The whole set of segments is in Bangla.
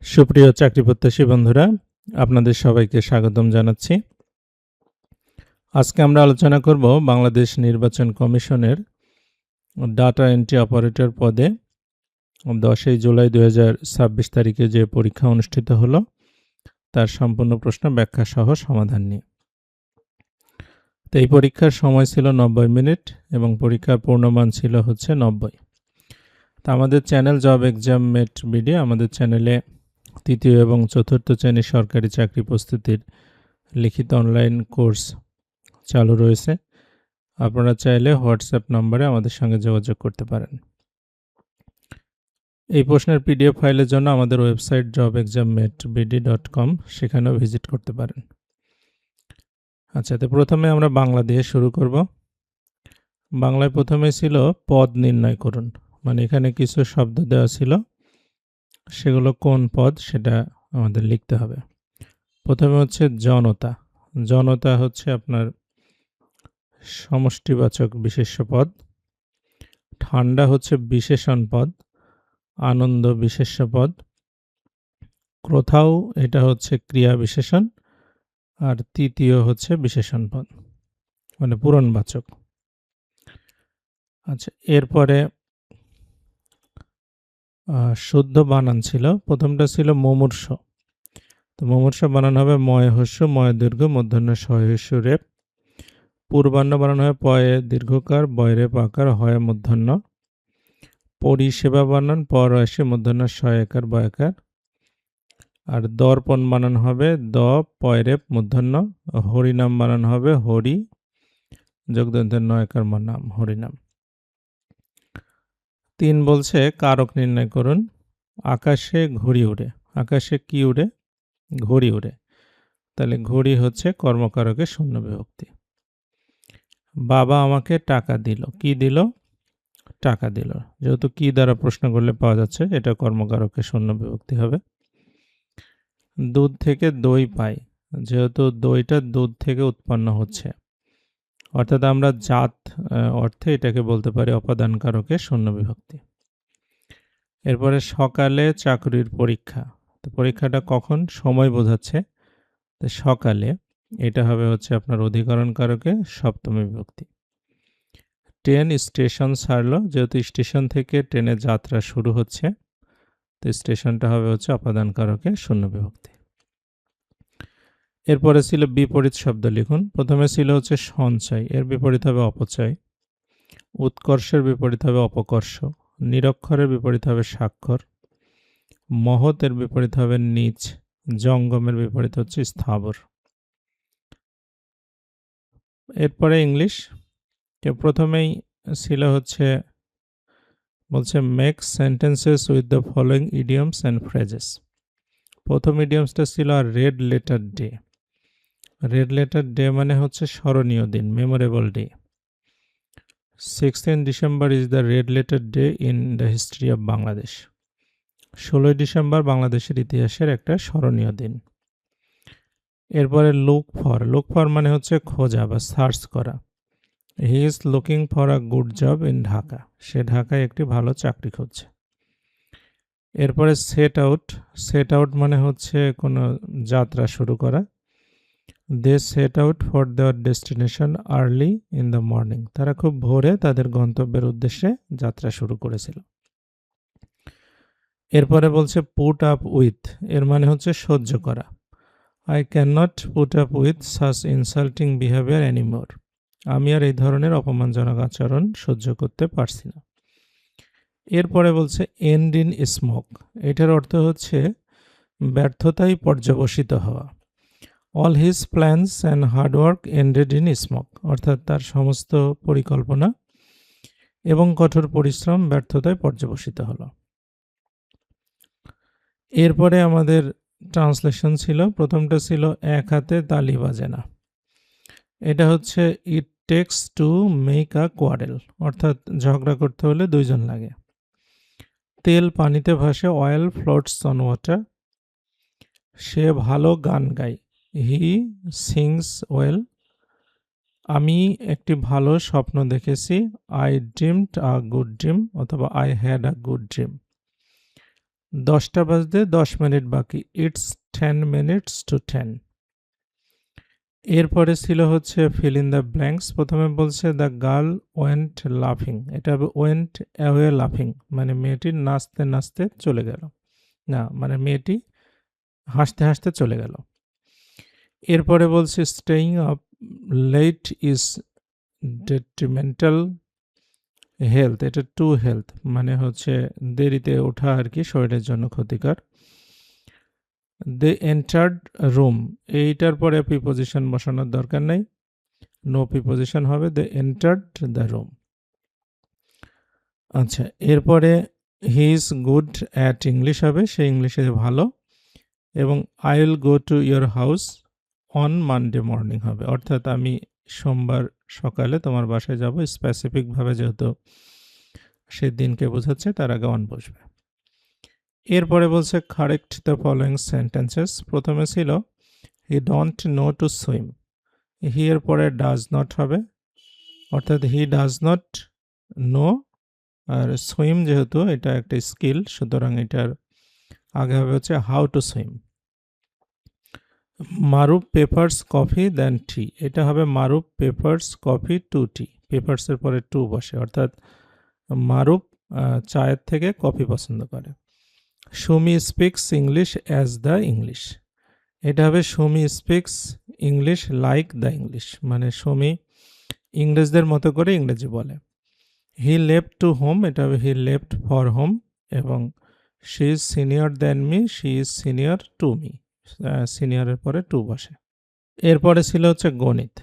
সুপ্রিয় চাকরিপ্রত্যাশী বন্ধুরা, আপনাদের সবাইকে স্বাগতম জানাচ্ছি। আজকে আমরা আলোচনা করব বাংলাদেশ নির্বাচন কমিশনের ডাটা এন্ট্রি অপারেটর পদে 10 জুলাই 2026 তারিখে যে পরীক্ষা অনুষ্ঠিত হলো তার সম্পূর্ণ প্রশ্ন ব্যাখ্যা সহ সমাধান নিয়ে। তো এই পরীক্ষার সময় ছিল 90 মিনিট এবং পরীক্ষার পূর্ণমান ছিল 90। তো আমাদের channel Job Exam Mate BD, আমাদের চ্যানেলে তৃতীয় এবং চতুর্থ শ্রেণীর সরকারি চাকরি প্রস্তুতির লিখিত অনলাইন কোর্স চালু রয়েছে। আপনারা চাইলে হোয়াটসঅ্যাপ নম্বরে আমাদের সঙ্গে যোগাযোগ করতে পারেন। এই প্রশ্নের পিডিএফ ফাইলের জন্য আমাদের ওয়েবসাইট jobexambid.com সেখানেও ভিজিট করতে পারেন। আচ্ছা, তো প্রথমে আমরা বাংলা দিয়ে শুরু করব। বাংলায় প্রথমে ছিল পদ নির্ণয় করুন, মানে এখানে কিছু শব্দ দেওয়া ছিল, সেগুলো কোন পদ সেটা আমাদের লিখতে হবে। প্রথমে হচ্ছে জনতা। জনতা হচ্ছে আপনার সমষ্টিবাচক বিশেষ্য পদ। ঠান্ডা হচ্ছে বিশেষণ পদ, আনন্দ বিশেষ্য পদ। কোথাও এটা হচ্ছে ক্রিয়া বিশেষণ, আর তৃতীয় হচ্ছে বিশেষণ পদ, মানে পূরণবাচক। আচ্ছা, এরপরে শুদ্ধ বানান ছিল। প্রথমটা ছিল মুমূর্ষ। তো মুমূর্ষ বানান হবে ময় হস্য ময় দীর্ঘ মূর্ধন্য সহস্য রেপ। পূর্বাহ্ন বানান হবে পয়ে দীর্ঘকার বয়রে পাকার হয় মূর্ধন্য। পরিষেবা বানান পর আসে মূর্ধন্য সহায়কার বয়াকার। আর দর্পণ বানান হবে দ পয়রেপ মূর্ধন্য। হরিনাম বানান হবে হরি যোগদন্তের নয়কার নাম হরিনাম। 3 বলছে কারক নির্ণয় করুন। আকাশে ঘুড়ি উড়ে। আকাশে কি উড়ে? ঘুড়ি উড়ে। তাহলে ঘুড়ি হচ্ছে কর্মকারকের শূন্য বিভক্তি। বাবা আমাকে টাকা দিল। কি দিল? টাকা দিল। যেহেতু কি দ্বারা প্রশ্ন করলে পাওয়া যাচ্ছে, এটা কর্মকারকের শূন্য বিভক্তি হবে। দুধ থেকে দই পাই। যেহেতু দইটা দুধ থেকে উৎপন্ন হচ্ছে, অর্থাৎ আমরা জাত অর্থে এটাকে বলতে পারি অপাদান কারকের শূন্য বিভক্তি। এরপরে সকালে চাকরির পরীক্ষা। তো পরীক্ষাটা কখন? সময় বোঝাচ্ছে। তো সকালে, এটা হবে হচ্ছে আপনার অধিকরণ কারকে সপ্তমী বিভক্তি। ট্রেন স্টেশন ছাড়লো। যেহেতু স্টেশন থেকে ট্রেনের যাত্রা শুরু হচ্ছে, তো স্টেশনটা হবে হচ্ছে অপাদান কারকে শূন্য বিভক্তি। এরপরে ছিল বিপরীত শব্দ লিখুন। প্রথমে ছিল হচ্ছে সঞ্চয়, এর বিপরীত হবে অপচয়। উৎকর্ষের বিপরীত হবে অপকর্ষ। নিরক্ষরের বিপরীত হবে স্বাক্ষর। মহতের বিপরীত হবে নীচ। জঙ্গমের বিপরীত হচ্ছে স্থাবর। এরপরে ইংলিশ। প্রথমেই ছিল হচ্ছে বলছে make sentences with the following idioms and phrases. প্রথম ইডিয়মসটা ছিল আর red letter day. Red letter day মানে হচ্ছে স্মরণীয় দিন, memorable day. 16 December is the red letter day in the history of Bangladesh. 16 December বাংলাদেশের ইতিহাসের একটা স্মরণীয় দিন। এরপরে লুক ফর মানে হচ্ছে খোঁজা বা সার্চ করা। He is looking for a good job in Dhaka. সে ঢাকায় একটি ভালো চাকরি খুঁজছে। এরপরে সেট আউট মানে হচ্ছে কোনো যাত্রা শুরু করা। They set out for their destination early in the morning. তারা খুব ভোরে তাদের গন্তব্যের উদ্দেশ্যে যাত্রা শুরু করেছিল। এরপরে বলছে পুট আপ উইথ, এর মানে হচ্ছে সহ্য করা। I can not put up with such insulting behaviour anymore. আমি আর এই ধরনের অপমানজনক আচরণ সহ্য করতে পারছি না। এরপরে বলছে এন্ড ইন স্মোক, এটার অর্থ হচ্ছে ব্যর্থতায় পর্যবসিত হওয়া। All his plans and hard work ended in smoke, অর্থাৎ তার সমস্ত পরিকল্পনা এবং কঠোর পরিশ্রম ব্যর্থতায় পর্যবসিত হলো। এরপরে আমাদের ট্রান্সলেশন ছিল। প্রথমটা ছিল এক হাতে তালি বাজে না। এটা হচ্ছে it takes to make a quarrel, অর্থাৎ ঝগড়া করতে হলে দুইজন লাগে। তেল পানিতে ভাসে, অয়েল ফ্লোটস অন ওয়াটার। সে ভালো গান গায়, হি সিংস ওয়েল। আমি একটি ভালো স্বপ্ন দেখেছি, I dreamed a good dream অথবা I had a good dream. 10টা বাজতে 10 মিনিট বাকি। It's 10 minutes to 10। এরপরে ছিল হচ্ছে fill in the blanks। প্রথমে বলছে দ্য গার্ল ওয়েন্ট লাফিং, এটা হবে ওয়েন্ট অ্যাওয়ে লাফিং, মানে মেয়েটি নাচতে নাচতে চলে গেল, না মানে মেয়েটি হাসতে হাসতে চলে গেল। এরপরে বলছে staying up late is detrimental health, এটা টু হেলথ, মানে হচ্ছে দেরিতে ওঠা আর কি শরীরের জন্য ক্ষতিকর। দে এন্টার্ড রুম, এইটার পরে প্রিপোজিশন বসানোর দরকার নেই, নো প্রিপোজিশন হবে, দে এন্টার্ড দ্য রুম। আচ্ছা, এরপরে he is good at English হবে, সে ইংলিশে ভালো, এবং I will go to your house on Monday morning হবে, অর্থাৎ আমি সোমবার সকালে তোমার বাসায় যাব, স্পেসিফিকভাবে যেহেতু সে দিনকে বোঝাচ্ছে তার আগে অন বসবে। এরপরে বলছে কারেক্ট দ্য ফলোয়িং সেন্টেন্সেস। প্রথমে ছিল he don't know to swim, he এর পরে ডাজ নট হবে, অর্থাৎ হি ডাজ নট নো, আর সুইম যেহেতু এটা একটা স্কিল সুতরাং এটার আগে হবে হচ্ছে how to swim. Maruf papers coffee than tea, এটা হবে Maruf papers coffee to tea, পেপার্সের পরে টু বসে, অর্থাৎ মারুফ চায়ের থেকে কফি পছন্দ করে। Sumi speaks English as the English, এটা হবে Sumi speaks English like the English, মানে সুমি ইংরেজদের মতো করে ইংরেজি বলে। হি লেফট টু হোম, এটা হবে হি লেফট ফর হোম, এবং she is senior than me, she is senior to me, সিনিয়রের পরে টু বসে। এরপরে ছিল হচ্ছে গণিত।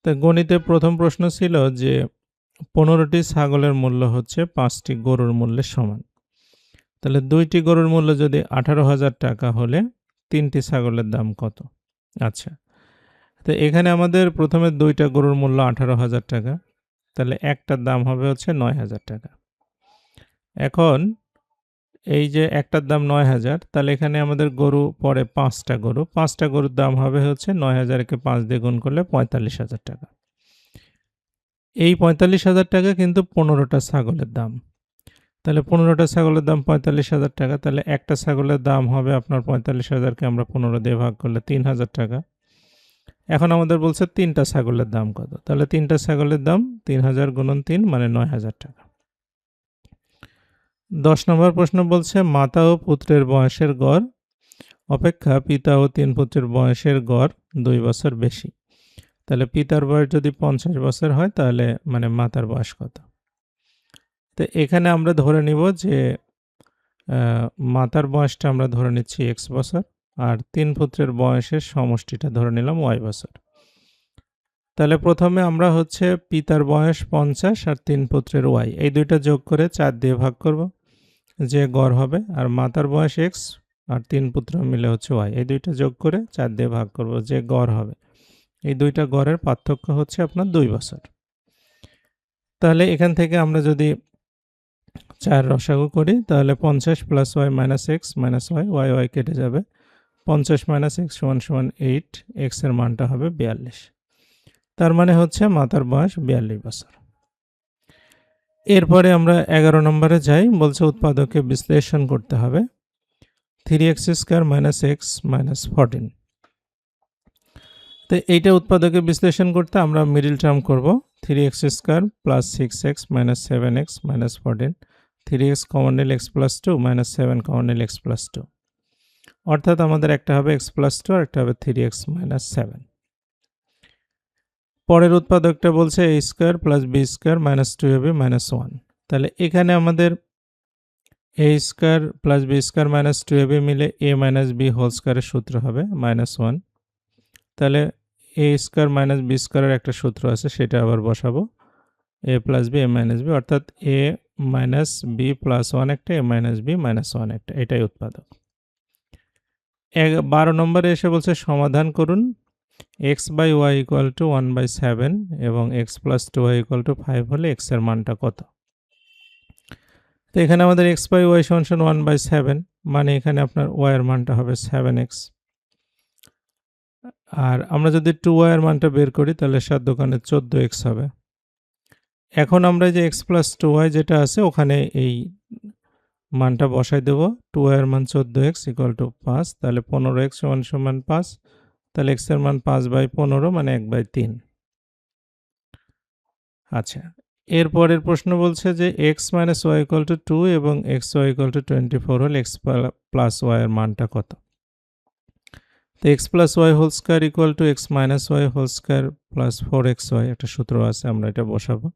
তো গণিতে প্রথম প্রশ্ন ছিল যে 15টি ছাগলের মূল্য হচ্ছে 5টি গরুর মূল্যের সমান, তাহলে 2টি গরুর মূল্য যদি 18,000 টাকা হলে 3টি ছাগলের দাম কত? আচ্ছা, তো এখানে আমাদের প্রথমে 2টা গরুর মূল্য 18,000 টাকা, তাহলে একটার দাম হবে হচ্ছে 9,000 টাকা। এখন এই যে একটার দাম 9,000, তাহলে এখানে আমাদের গরু পরে 5টা গরু, 5টা গরুর দাম হবে হচ্ছে 9,000কে 5 দিয়ে গুণ করলে 45,000 টাকা। এই 45,000 টাকা কিন্তু 15টা ছাগলের দাম, তাহলে 15টা ছাগলের দাম 45,000 টাকা, তাহলে একটা ছাগলের দাম হবে আপনার 45,000কে আমরা 15 দিয়ে ভাগ করলে 3,000 টাকা। এখন আমাদের বলছে 3টা ছাগলের দাম কত, তাহলে 3টা ছাগলের দাম 3,000 গুণন 3 মানে 9,000 টাকা। 10 নম্বর প্রশ্ন বলছে মাতা ও পুত্রের বয়সের গড় অপেক্ষা পিতা ও 3 পুত্রের বয়সের গড় 2 বছর বেশি, তাহলে পিতার বয়স যদি 50 বছর হয় তাহলে মানে মাতার বয়স কত? তো এখানে আমরা ধরে নিব যে মাতার বয়সটা আমরা ধরে নিচ্ছি x বছর, আর 3 পুত্রের বয়সের সমষ্টিটা ধরে নিলাম y বছর। তাহলে প্রথমে আমরা হচ্ছে পিতার বয়স 50 আর 3 পুত্রের y, এই দুইটা যোগ করে 4 দিয়ে ভাগ করব, যে গড় হবে, আর মাতার বয়স x আর 3 পুত্র মিলে হচ্ছে y, এই দুইটা যোগ করে 4 দিয়ে ভাগ করব, যে গড় হবে। এই দুইটা গড়ের পার্থক্য হচ্ছে আপনার 2 বছর। তাহলে এখান থেকে আমরা যদি 4 রসাগু করি তাহলে 50 plus y minus x minus y, y কেটে যাবে, 50 মাইনাস এক্স সমান 8, এক্স এর মানটা হবে 42, তার মানে হচ্ছে মাতার বয়স 42 বছর। এরপরে আমরা 11 নম্বরে যাই, বলছে উৎপাদকে বিশ্লেষণ করতে হবে 3x square minus x minus 14। তো এইটা উৎপাদকে বিশ্লেষণ করতে আমরা মিডল টার্ম করব, 3x square plus 6x minus 7x minus 14, 3x common নিলে x প্লাস 2 মাইনাস 7 কমন নিলে x প্লাস 2, অর্থাৎ আমাদের একটা হবে x প্লাস 2 আর একটা হবে 3x মাইনাস 7। পরের উৎপাদকটা বলছে a square plus b square minus 2ab minus 1, তাহলে এখানে আমাদের a square plus b square minus 2ab মিলে a মাইনাস b হোল স্কয়ারের সূত্র হবে মাইনাস 1, তাহলে a স্কয়ার মাইনাস b স্কয়ারের একটা সূত্র আছে সেটা আবার বসাবো, a plus b a minus b, অর্থাৎ a মাইনাস b প্লাস 1 একটা, a মাইনাস b মাইনাস 1 একটা, এটাই উৎপাদক। 12 নম্বরে এসে বলছে সমাধান করুন x by y equal to 1/7 এবং x plus 2y equal to 5 হলে x এর মানটা কত? তো এখানে আমাদের x বাই y সমান 1/7, মানে এখানে আপনার y এর মানটা হবে 7x, আর আমরা যদি 2y এর মানটা বের করি তাহলে 7 দোকানে 14x হবে। এখন আমরা যে x প্লাস 2y যেটা আছে ওখানে এই মানটা বসাই দেব। 2y এর মান 14x ইকুয়াল টু 5, তাহলে 15x সমান 5, তাহলে x এর মান 5/15 মানে 1/3। আচ্ছা, এরপরের প্রশ্ন বলছে যে x minus y equal to 2 এবং এক্স ওয়াই ইকুয়াল টু 24 হলে x প্লাস ওয়াই এর মানটা কত? তো x plus y whole square equal to x minus y whole square plus 4xy, একটা সূত্র আছে, আমরা এটা বসাবো।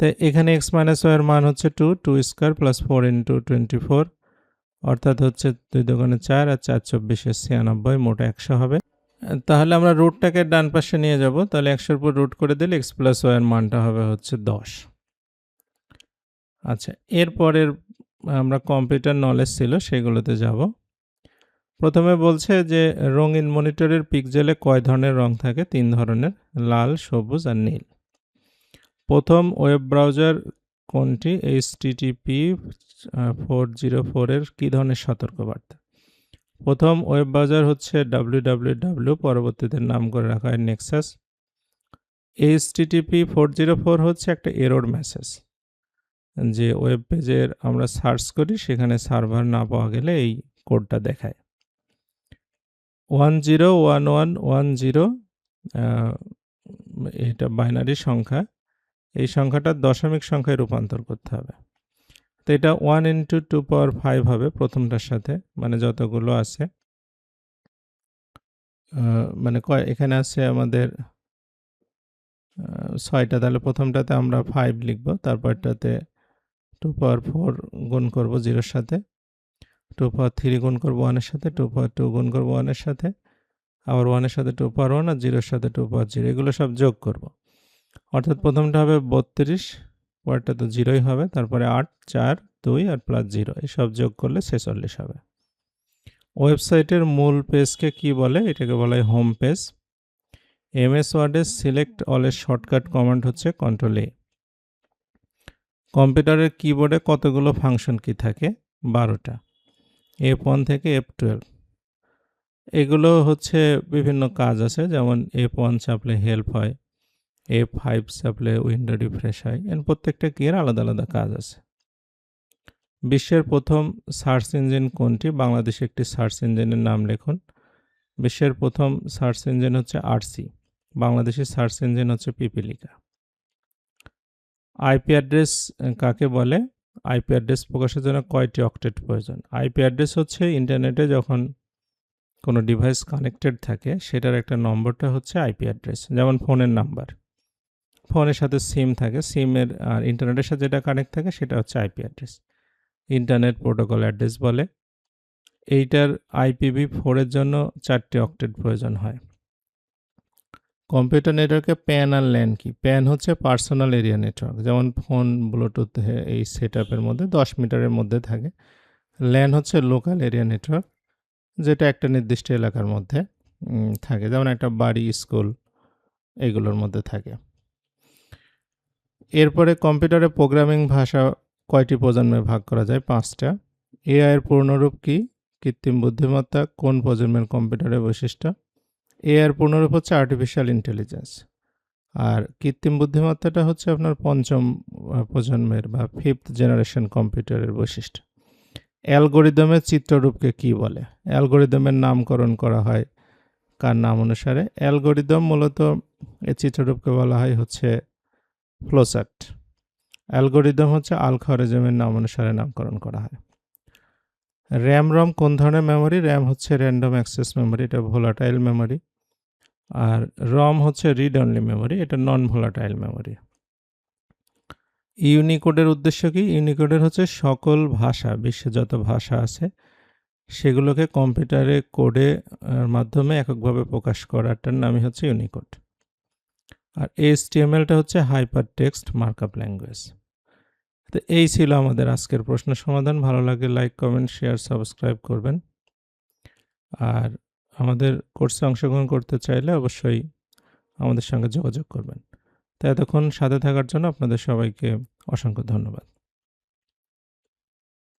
তো এখানে x মাইনাস ওয়াই এর মান হচ্ছে 2 স্কোয়ার প্লাস 4 ইন্টু 24, অর্থাৎ হচ্ছে 2 দুগুণে 4 আর 4 24 96, মোট 100 হবে। তাহলে আমরা রুটটাকে ডান পাশে নিয়ে যাব, তাহলে 100 এর উপর রুট করে দিলে x প্লাস ওয়াই এর মানটা হবে হচ্ছে 10। আচ্ছা, এরপরের আমরা কম্পিউটার নলেজ ছিল সেগুলোতে যাব। প্রথমে বলছে যে রঙিন মনিটরের পিক্সেলে কয় ধরনের রং থাকে? 3 ধরনের, লাল, সবুজ আর নীল। প্রথম ওয়েব ব্রাউজার কোনটি? HTTP 404 এর কী ধরনের সতর্কবার্তা? প্রথম ওয়েব ব্রাউজার হচ্ছে www, পরবর্তীতে নাম করে রাখা হয় নেক্সাস। HTTP 404 হচ্ছে একটা এরর মেসেজ, যে ওয়েব পেজের আমরা সার্চ করি সেখানে সার্ভার না পাওয়া গেলে এই কোডটা দেখায়। 101110, এটা বাইনারি সংখ্যা, এই সংখ্যাটা দশমিক সংখ্যায় রূপান্তর করতে হবে। তো এটা 1 ইন্টু 2^5 হবে প্রথমটার সাথে, মানে যতগুলো আছে, মানে এখানে আছে আমাদের 6টা, তাহলে প্রথমটাতে আমরা 5 লিখব, তারপরটাতে 2^4 গুণ করব 0-এর সাথে, 2^3 গুণ করব 1-এর সাথে, 2^2 গুণ করব 1-এর সাথে, আবার 1-এর সাথে 2^1 আর 0-এর সাথে 2^0, এগুলো সব যোগ করব। অর্থাৎ প্রথমটা হবে 32, পরেরটা তো 0ই হবে, তারপরে 8, 4, 2 আর প্লাস 0, এসব যোগ করলে 46 হবে। ওয়েবসাইটের মূল পেজকে কি বলে? এটাকে বলা হয় হোম পেজ। MS ওয়ার্ডে সিলেক্ট অলের শর্টকাট কমান্ড হচ্ছে Ctrl+A। কম্পিউটারের কিবোর্ডে কতগুলো ফাংশন কি থাকে? 12টা, F1 থেকে F12। এগুলো হচ্ছে বিভিন্ন কাজ আছে, যেমন F1 চাপলে হেল্প হয়, F5 চাপলে উইন্ডো রিফ্রেশ হয়, এর প্রত্যেকটা কিয়ের আলাদা আলাদা কাজ আছে। বিশ্বের প্রথম সার্চ ইঞ্জিন কোনটি? বাংলাদেশে একটি সার্চ ইঞ্জিনের নাম লিখুন। বিশ্বের প্রথম সার্চ ইঞ্জিন হচ্ছে আরসি, বাংলাদেশের সার্চ ইঞ্জিন হচ্ছে পিপিলিকা। আইপি অ্যাড্রেস কাকে বলে? আইপি অ্যাড্রেস প্রকাশের জন্য কয়টি অক্টেট প্রয়োজন? আইপি অ্যাড্রেস হচ্ছে ইন্টারনেটে যখন কোনো ডিভাইস কানেক্টেড থাকে সেটার একটা নম্বরটা হচ্ছে আইপি অ্যাড্রেস, যেমন ফোনের নাম্বার, ফোনের সাথে সিম থাকে, সিমের আর ইন্টারনেটের সাথে যেটা কানেক্ট থাকে সেটা হচ্ছে IP address, internet protocol address বলে। এইটার IPv4 এর জন্য 4টি অক্টেট প্রয়োজন হয়। কম্পিউটার নেটওয়ার্কে প্যান আর ল্যান কি? প্যান হচ্ছে পার্সোনাল এরিয়া নেটওয়ার্ক, যেমন ফোন ব্লুটুথ এই সেটআপের মধ্যে 10 মিটারের মধ্যে থাকে। ল্যান হচ্ছে লোকাল এরিয়া নেটওয়ার্ক, যেটা একটা নির্দিষ্ট এলাকার মধ্যে থাকে, যেমন একটা বাড়ি, স্কুল, এগুলোর মধ্যে থাকে। এরপরে কম্পিউটারে প্রোগ্রামিং ভাষা কয়টি প্রজন্মে ভাগ করা যায়? 5টা। এআই এর পূর্ণরূপ কি? কৃত্রিম বুদ্ধিমত্তা কোন প্রজন্মের কম্পিউটারের বৈশিষ্ট্য? এআই এর পূর্ণরূপ হচ্ছে আর্টিফিশিয়াল ইন্টেলিজেন্স, আর কৃত্রিম বুদ্ধিমত্তাটা হচ্ছে আপনার 5ম প্রজন্মের বা 5th জেনারেশন কম্পিউটারের বৈশিষ্ট্য। অ্যালগোরিদমের চিত্ররূপকে কি বলে? অ্যালগোরিদমের নামকরণ করা হয় কার নাম অনুসারে? অ্যালগোরিদম মূলত এই চিত্ররূপকে বলা হয় হচ্ছে ফ্লোচার্ট। অ্যালগোরিদম হচ্ছে আল-খাওয়ারিজমের নাম অনুসারে নামকরণ করা হয়। র্যাম রম কোন ধরনের মেমোরি? র্যাম হচ্ছে র্যান্ডম অ্যাক্সেস মেমোরি, এটা ভোলাটাইল মেমোরি, আর রম হচ্ছে রিড অনলি মেমোরি, এটা নন ভোলাটাইল মেমোরি। ইউনিকোডের উদ্দেশ্য কি? ইউনিকোডের হচ্ছে সকল ভাষা, বিশ্বে যত ভাষা আছে সেগুলোকে কম্পিউটারে কোডে মাধ্যমে এককভাবে প্রকাশ করাটার নামই হচ্ছে ইউনিকোড। আর HTMLটা হচ্ছে হাইপার টেক্সট মার্কআপ ল্যাঙ্গুয়েজ। তো এই ছিল আমাদের আজকের প্রশ্ন সমাধান। ভালো লাগলে লাইক, কমেন্ট, শেয়ার, সাবস্ক্রাইব করবেন। আর আমাদের কোর্সে অংশগ্রহণ করতে চাইলে অবশ্যই আমাদের সঙ্গে যোগাযোগ করবেন। তো এতক্ষণ সাথে থাকার জন্য আপনাদের সবাইকে অসংখ্য ধন্যবাদ।